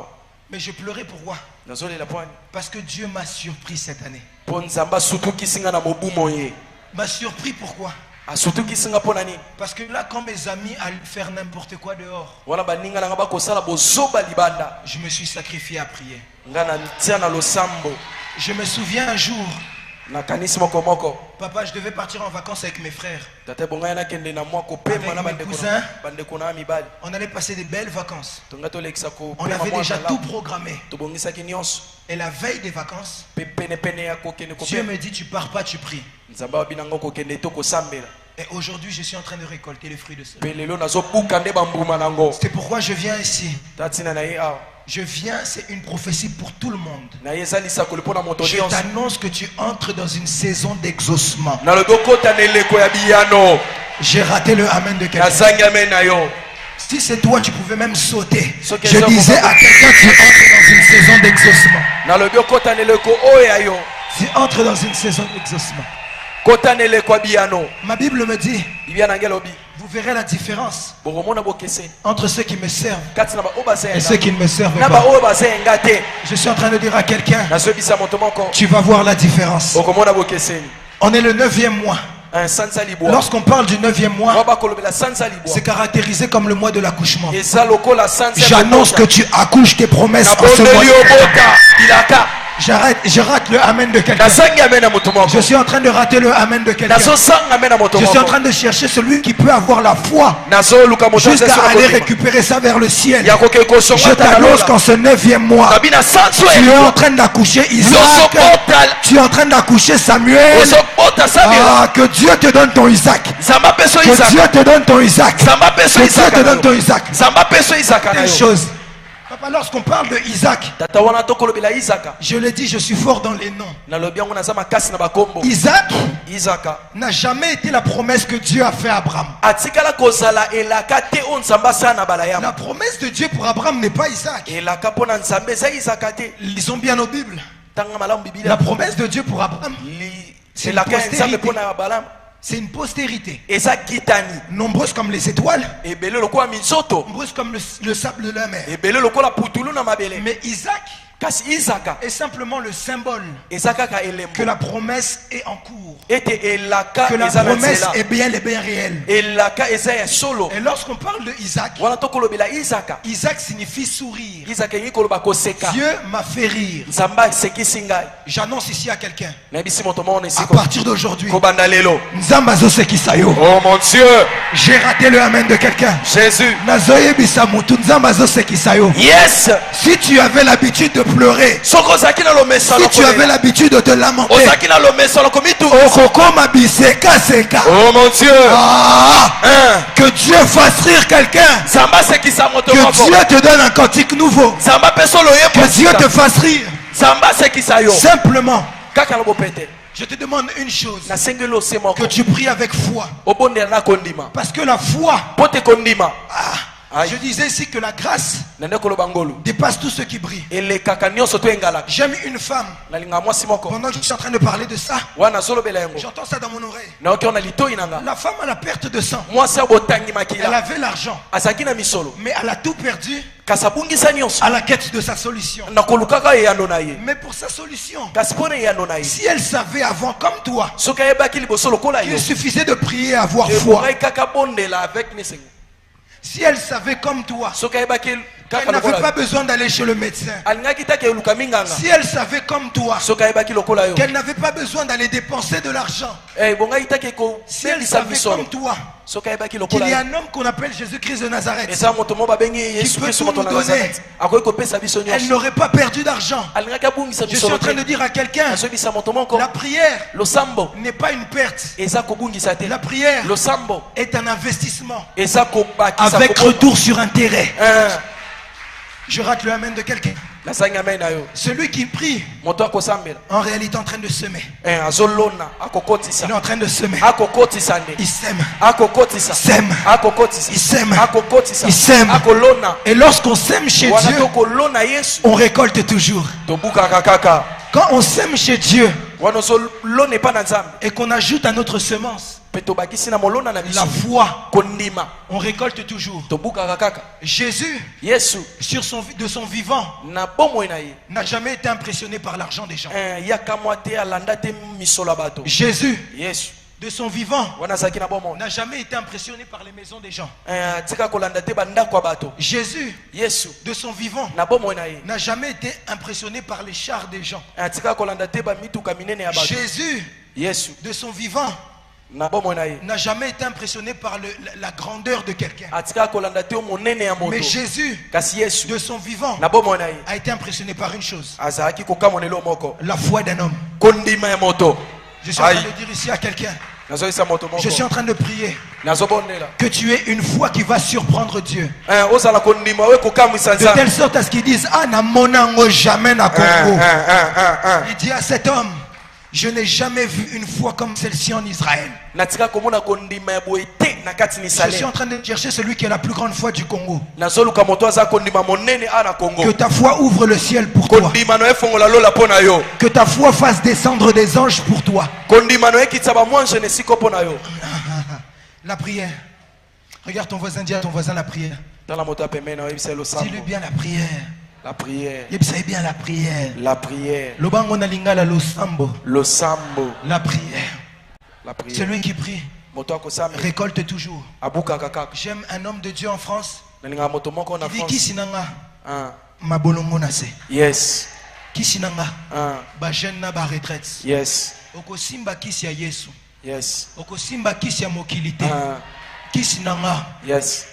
mais je pleurais pourquoi? Nazo la poigne. Parce que Dieu m'a surpris cette année. Pon zamba sutu kisinga na mobumo ye. M'a surpris pourquoi? A sutu kisinga pona ni. Parce que là, quand mes amis allaient faire n'importe quoi dehors, Wana baninga na ngaba kosala bozoba libanda. je me suis sacrifié à prier. Ngana ntia na lo sambo. Je me souviens un jour, Na kanisi moko moko. papa, je devais partir en vacances avec mes frères. Tate bonga na kende na mwa kopema Avec na mes bande cousins. kona. Bande kona mibali. On allait passer des belles vacances. Tonga to lekisa ko. On avait déjà tout programmé. To bongisa ki nyonso. Et la veille des vacances, Pene pene ya kokene ko. Dieu me dit, tu pars pas, tu pries. Nzamba binanga ko kende to ko sambela. Et aujourd'hui, je suis en train de récolter les fruits de cela. Pelelo nazo buka nde bambuma nango. C'est pourquoi je viens ici. Tatina na ye a. Je viens, c'est une prophétie pour tout le monde. Na ye zalisa ko lepona moto Je nyonso. t'annonce que tu entres dans une saison d'exaucement. Na loboko taneleko ya biyano. J'ai raté le amen de quelqu'un. Nazanga mena yo. Si c'est toi, tu pouvais même sauter. Ce que Je je disais comprends. à quelqu'un, tu entres dans une saison d'exaucement. Na loboko taneleko oya yo. Tu entres dans une saison d'exaucement. Kotaneleko ya biyano. Ma Bible me dit, Bibia na ngelobi. vous verrez la différence Bokomona bokese. entre ceux qui me servent Kati na ba obaze. et ceux qui ne me servent Na ba pas. obaze ngate. Je suis en train de dire à quelqu'un, Na so bisa moto moko. tu vas voir la différence. Bokomona bokese. On est le 9e mois. Un sansa liboa. Lorsqu'on parle du 9e mois, Waba kolobela sansa liboa. c'est caractérisé comme le mois de l'accouchement. Et ça lokola sansa. J'annonce que tu accouches tes promesses Na en ce mois. bondeli obota. Ilaka. Je rate le amen de quelqu'un. Na sangi amena moto moko. Je suis en train de rater le amen de quelqu'un. Na so sanga amena moto Je moko. suis en train de chercher celui qui peut avoir la foi Na so luka moto jusqu'à aller récupérer ça vers le ciel. Ya koke ko Je songa t'annonce qu'en ce 9e mois, Kabina sanso tu es en train d'accoucher Isaac. Tu es en train d'accoucher Samuel. Osokota Samuel. Ah, que Dieu te donne ton Isaac. Zamba peso Que Isaac. Dieu te donne ton Isaac. Zamba peso Que Dieu Isaac. te donne ton Isaac. Zamba peso Isaac na Une yo. chose. Papa, lorsqu'on parle de Isaac, Tata wana to kolobela Isaka. je l'ai dit, je suis fort dans les noms. Na lobi yango na zama kasi na bakombo. Isaac Isaka. n'a jamais été la promesse que Dieu a fait à Abraham. Atikala kozala elaka te on nzamba sana bala La yama. promesse de Dieu pour Abraham n'est pas Isaac. Elaka pona nzambe za Isaka te. Lisons bien nos Bibles. Tanga malamu Biblia. La promesse de Dieu pour Abraham, C'est la nzambe postérité. pona balam. c'est une postérité. Eza kitani. Nombreuse comme les étoiles, Ebele lokola minzoto. nombreuse comme le sable de la mer. Ebele lokola putulu na mabele. Mais Isaac Kasi Isaka. est simplement le symbole Ezaka ka que elembo. la promesse est en cours. Ete elaka Que la eza na promesse nzela. est bien et bien réelle. Elaka eza ya solo. Et lorsqu'on parle de Isaac, Wana to kolobela Isaka. Isaac signifie sourire. Isaka yengi koloba koseka. Dieu m'a fait rire. Nzamba esekisi ngai. J'annonce ici à quelqu'un, Na bisi moto mona à esiko. partir d'aujourd'hui, Kobanda lelo. Nzamba zosekisayo. Oh mon Dieu. J'ai raté le amen de quelqu'un. Jésus. Nazoyebisa mutu, Nzamba zosekisayo. Yes. Si tu avais l'habitude de pleurer, Soko zaki na lomesa si tu avais l'habitude de te lamenter, Ozaki na lomesa lo komitu. okokoma biseka seka. Oh mon Dieu. Ah, Hein. que Dieu fasse rire quelqu'un. Zamba sekisa moto Que moko. Dieu te donne un cantique nouveau. Zamba peso lo Que yebo. Dieu te fasse rire. Zamba sekisa yo. Simplement, Kaka lo bopete. je te demande une chose. Na sengelo se moko. Que tu pries avec foi. Obonde na kondima. Parce que la foi, Pote kondima. je disais ici que la grâce Nende koloba ngolu. dépasse tout ce qui brille. Ele kaka nyonso to engala. J'aime une femme. Nalinga mwasi moko. Pendant que je suis en train de parler de ça, Wana solo bela yango. j'entends ça dans mon oreille. Na oki ona litoi nanga. La femme a la perte de sang. Mwasi abotangi Elle makila. avait l'argent, Azaki na misolo. mais elle a tout perdu Kasabungisa nyonso. à la quête de sa solution. Na kolukaka eyano na ye. Mais pour sa solution, Kasi pona eyano na ye. si elle savait avant comme toi Soki ayebaki liboso lokola yo. qu'il suffisait de prier et avoir foi, Ekokai kaka bondela avec nesengo. si elle savait comme toi Soki ayebaki Elle n'avait pas besoin d'aller chez le médecin. Si elle savait comme toi qu'elle n'avait pas besoin d'aller dépenser de l'argent. Si elle savait comme toi qu'il y a un homme qu'on appelle Jésus-Christ de Nazareth qui peut tout nous donner, elle n'aurait pas perdu d'argent. Je suis en train de dire à quelqu'un, la prière n'est pas une perte. La prière est un investissement avec retour sur intérêt. Je rate le amen de quelqu'un. Celui qui prie, en réalité, est en train de semer. Il est en train de semer. Il sème. Il sème. Il sème. Et lorsqu'on sème chez Dieu, on récolte toujours. Quand on sème chez Dieu et qu'on ajoute à notre semence la foi, on récolte toujours. Jésus, de son vivant, n'a jamais été impressionné par l'argent des gens. Jésus, de son vivant, n'a jamais été impressionné par les maisons des gens. Jésus, de son vivant, n'a jamais été impressionné par les chars des gens. Jésus, de son vivant, n'a jamais été impressionné par la grandeur de quelqu'un. Mais Jésus, de son vivant, a été impressionné par une chose: la foi d'un homme. Je suis en train de dire ici à quelqu'un, je suis en train de prier que tu aies une foi qui va surprendre Dieu, de telle sorte à ce qu'ils disent: ah, na monango jamais na Congo. Il dit à cet homme: je n'ai jamais vu une foi comme celle-ci en Israël. Je suis en train de chercher celui qui a la plus grande foi du Congo. Que ta foi ouvre le ciel pour toi. Que ta foi fasse descendre des anges pour toi. La prière. Regarde ton voisin, dis à ton voisin: la prière. Dis-lui bien: la prière. La prière. Bien la prière. La prière. Le sambo. La prière. La prière. Celui qui prie récolte toujours. J'aime un homme de Dieu en France. Il dit: Kisinanga mabolongo nase. Yes. Kisinanga ba jeune na ba retraite. Yes. Okosimba kisi ya Yesu. Yes. Okosimba kisi ya mokilité. Kisinanga. Yes.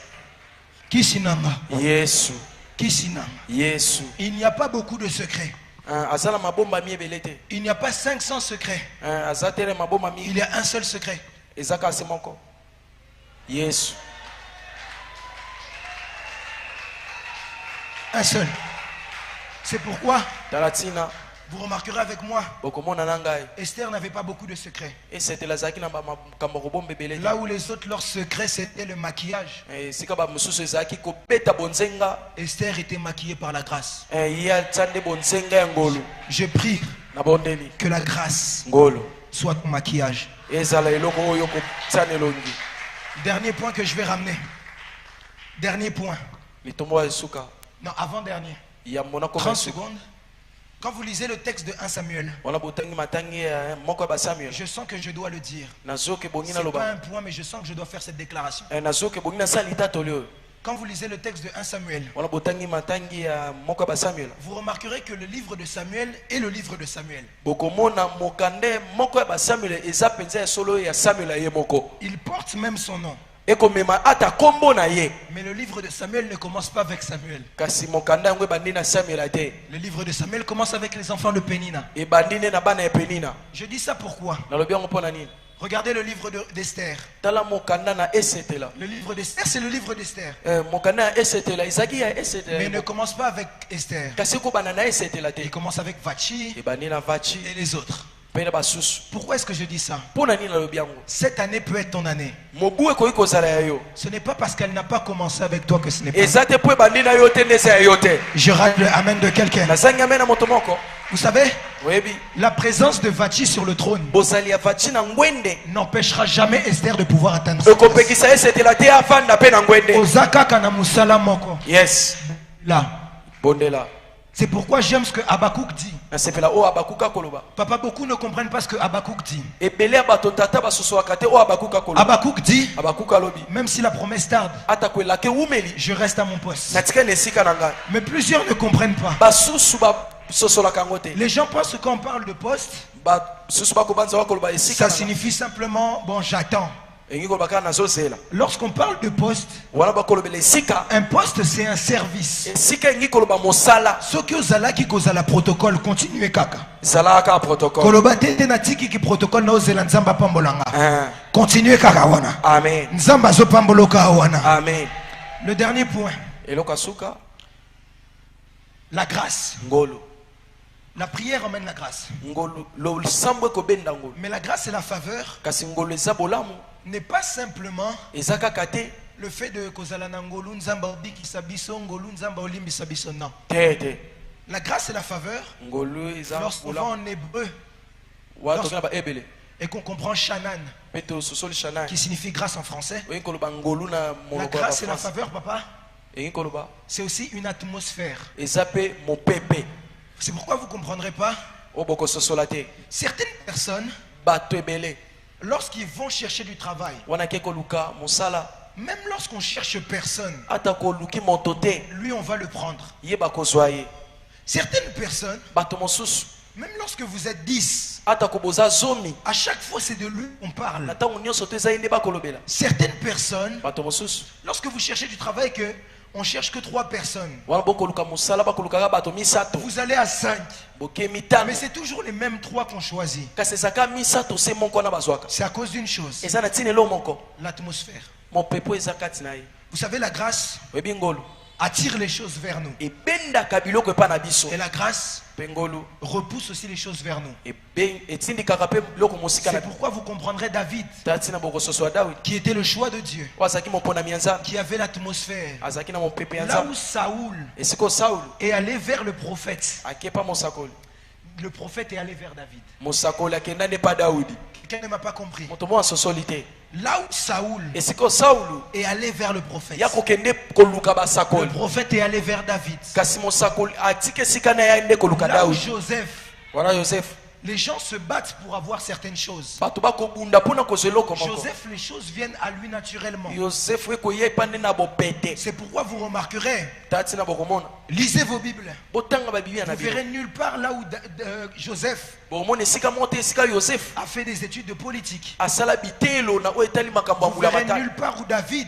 Kisinanga. Yesu. Yesu. Il n'y a pas beaucoup de secrets. Il n'y a pas 500 secrets. Il y a un seul secret. Yesu. Un seul. C'est pourquoi vous remarquerez avec moi, Esther n'avait pas beaucoup de secrets. Là où les autres, leur secret c'était le maquillage, Esther était maquillée par la grâce. Je prie que la grâce soit ton maquillage. Dernier point que je vais ramener. Dernier point. Non, avant-dernier. 30 secondes. Quand vous lisez le texte de 1 Samuel, je sens que je dois le dire. C'est pas un point, mais je sens que je dois faire cette déclaration. Quand vous lisez le texte de 1 Samuel, vous remarquerez que le livre de Samuel est le livre de Samuel. Il porte même son nom. Mais le livre de Samuel ne commence pas avec Samuel. Le livre de Samuel commence avec les enfants de Pénina. Je dis ça pourquoi? Regardez le livre d'Esther. Le livre d'Esther, c'est le livre d'Esther. Mais il ne commence pas avec Esther. Il commence avec Vachi et les autres. Pourquoi est-ce que je dis ça? Cette année peut être ton année. Ce n'est pas parce qu'elle n'a pas commencé avec toi que ce n'est pas. Je rate le amen de quelqu'un. Vous savez, la présence de Vachi sur le trône n'empêchera jamais Esther de pouvoir atteindre sa place. Yes. Là. C'est pourquoi j'aime ce que Habakkuk dit. Papa, beaucoup ne comprennent pas ce que Habakkuk dit. Habakkuk dit, même si la promesse tarde, je reste à mon poste. Mais plusieurs ne comprennent pas. Les gens pensent que quand on parle de poste, ça signifie simplement, bon, j'attends. Lorsqu'on parle de poste, un poste c'est un service. Ce que vous allez qui cause la protocole, continuez kaka. Continuez kaka wana. Amen. Nzamba zo pamboloka wana. Amen. Le dernier point. La grâce. La prière emmène la grâce. Mais la grâce et la faveur n'est pas simplement le fait de kozala na ngolu nzamba obikisa biso ngolu nzamba olimbisa biso, non. La grâce et la faveur, lorsqu'on va en hébreu et qu'on comprend Shanan, qui signifie grâce en français, la grâce et la faveur, papa, c'est aussi une atmosphère. C'est pourquoi vous ne comprendrez pas. Certaines personnes, lorsqu'ils vont chercher du travail, même lorsqu'on cherche personne, lui on va le prendre. Certaines personnes, même lorsque vous êtes 10, à chaque fois c'est de lui qu'on parle. Certaines personnes, lorsque vous cherchez du travail, que on cherche que 3 personnes, vous allez à 5. Mais c'est toujours les mêmes 3 qu'on choisit. C'est à cause d'une chose, l'atmosphère. Vous savez, la grâce attire les choses vers nous. Et la grâce repousse aussi les choses vers nous. C'est pourquoi vous comprendrez David, qui était le choix de Dieu, qui avait l'atmosphère. Là où Saoul est allé vers le prophète, le prophète est allé vers David. Quelqu'un ne m'a pas compris. Là où Saoul est allé vers le prophète, le prophète est allé vers David. Là où Joseph, les gens se battent pour avoir certaines choses. Joseph, les choses viennent à lui naturellement. C'est pourquoi vous remarquerez, lisez vos Bibles, vous verrez nulle part là où Joseph a fait des études de politique. Vous verrez nulle part où David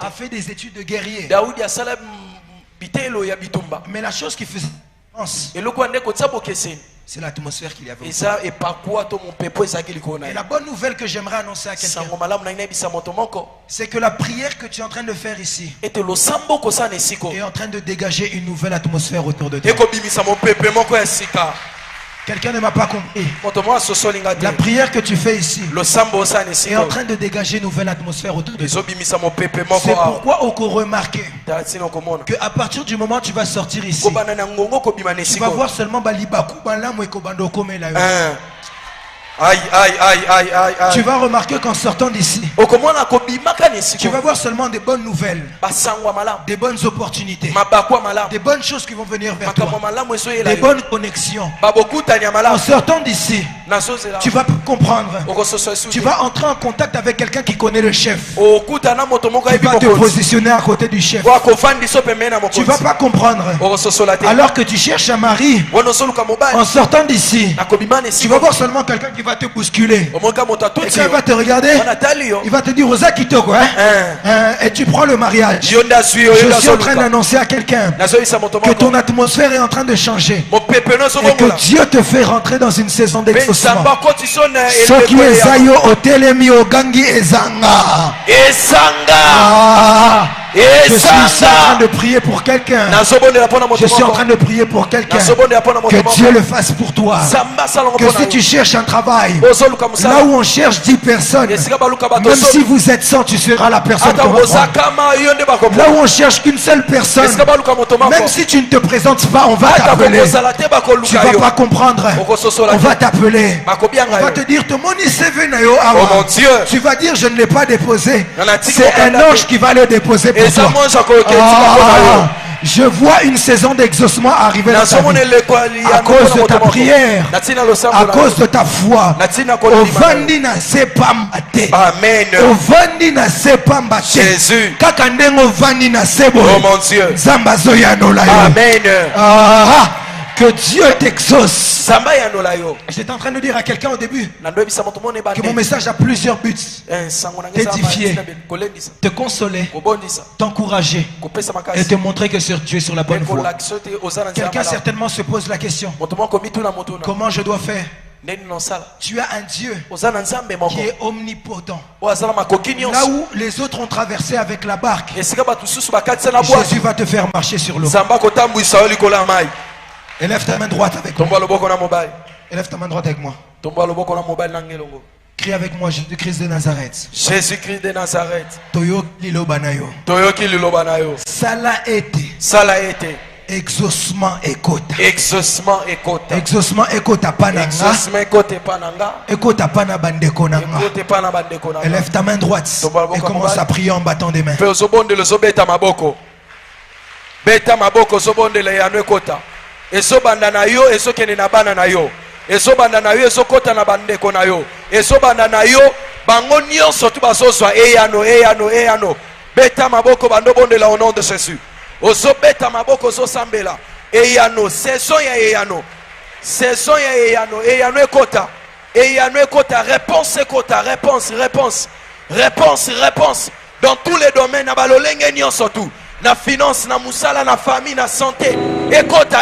a fait des études de guerrier. Mais la chose qui faisait c'est l'atmosphère qu'il y avait. Et la bonne nouvelle que j'aimerais annoncer à quelqu'un, c'est que la prière que tu es en train de faire ici est en train de dégager une nouvelle atmosphère autour de toi. Quelqu'un ne m'a pas compris. La prière que tu fais ici est en train de dégager une nouvelle atmosphère autour de toi. C'est pourquoi on peut remarquer qu'à partir du moment où tu vas sortir ici, tu vas voir seulement Balibaku, Balam et Kobando Komela. Tu vas remarquer qu'en sortant d'ici, tu vas voir seulement des bonnes nouvelles, des bonnes opportunités, des bonnes choses qui vont venir vers toi, des bonnes connexions. En sortant d'ici, tu vas comprendre, tu vas entrer en contact avec quelqu'un qui connaît le chef, qui va te positionner à côté du chef. Tu ne vas pas comprendre, alors que tu cherches un mari, en sortant d'ici, tu vas voir seulement quelqu'un qui va te bousculer. Et quand il va te regarder, il va te dire Rosa Kitoko, et tu prends le mariage. Je suis en train d'annoncer à quelqu'un que ton atmosphère est en train de changer et que Dieu te fait rentrer dans une saison d'exaucement. Ce qui est Zayo Otelemi Ogangi Ezanga. Je suis en train de prier pour quelqu'un. Je suis en train de prier pour quelqu'un. Que Dieu le fasse pour toi. Que si tu cherches un travail, là où on cherche 10 personnes, même si vous êtes 100, tu seras la personne qu'on va prendre. Là où on cherche qu'une seule personne, même si tu ne te présentes pas, on va t'appeler. Tu ne vas pas comprendre. On va t'appeler. On va te dire, tu vas dire, je ne l'ai pas déposé. C'est un ange qui va le déposer pour toi. Je vois une saison d'exaucement arriver dans ta vie. À cause de ta prière, à cause de ta foi. Ovandi na sepa mbate. Amen. Ovandi na sepa mbate. Jésus. Kaka ndenge ovandi na sebo. Oh mon Dieu. Nzamba zoyanola yo. Amen. Que Dieu t'exauce. Yo. J'étais en train de dire à quelqu'un au début que mon message a plusieurs buts. T'édifier, te consoler, t'encourager et te montrer que tu es sur la bonne voie. Quelqu'un certainement se pose la question: comment je dois faire? Tu as un Dieu qui est omnipotent. Là où les autres ont traversé avec la barque, Jésus va te faire marcher sur l'eau. Élève ta main droite avec moi. Élève ta main droite avec moi. Crie avec moi: Jésus-Christ de Nazareth. Jésus-Christ de Nazareth. Toyoki lilobanayo. Toyoki lilobanayo. Sala ete. Sala ete. Exaucement ekota. Exaucement ekota. Exaucement ekota pananga. Exaucement ekota pananga. Ekota pana bandeko nanga. Ekota pana bandeko nanga. Élève ta main droite et commence à prier en battant des mains. Fais zobonde le zobeta maboko. Beta maboko zobonde le yano ekota. Ezobanda na yo, ezokende na bana na yo. Ezobanda na yo, ezokota na bandeko na yo. Ezobanda na yo, bango nyonso tu bazozwa eyano. Beta maboko bando bondela au nom de Jésus. Ozobeta maboko zosambela. Eyano, saison ya eyano. Saison ya eyano, eyano ekota. Eyano ekota, réponse ekota, réponse. Dans tous les domaines, na balolenge nyonso tu. Na finance, na musala, na famille, na santé. Ekota.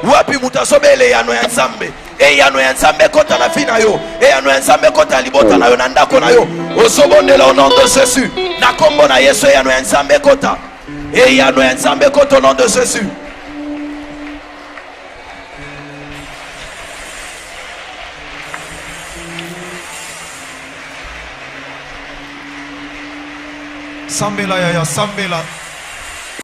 Wapi mutasobele yano ya nzambe. Eyano ya nzambe ekota na fina yo. Eyano ya nzambe ekota libota na yo, na ndako na yo. Osobondela au nom de Jésus. Na kombo na Yesu eyano ya nzambe ekota. Eyano ya nzambe ekota au nom de Jésus. Sambela yaya, sambela.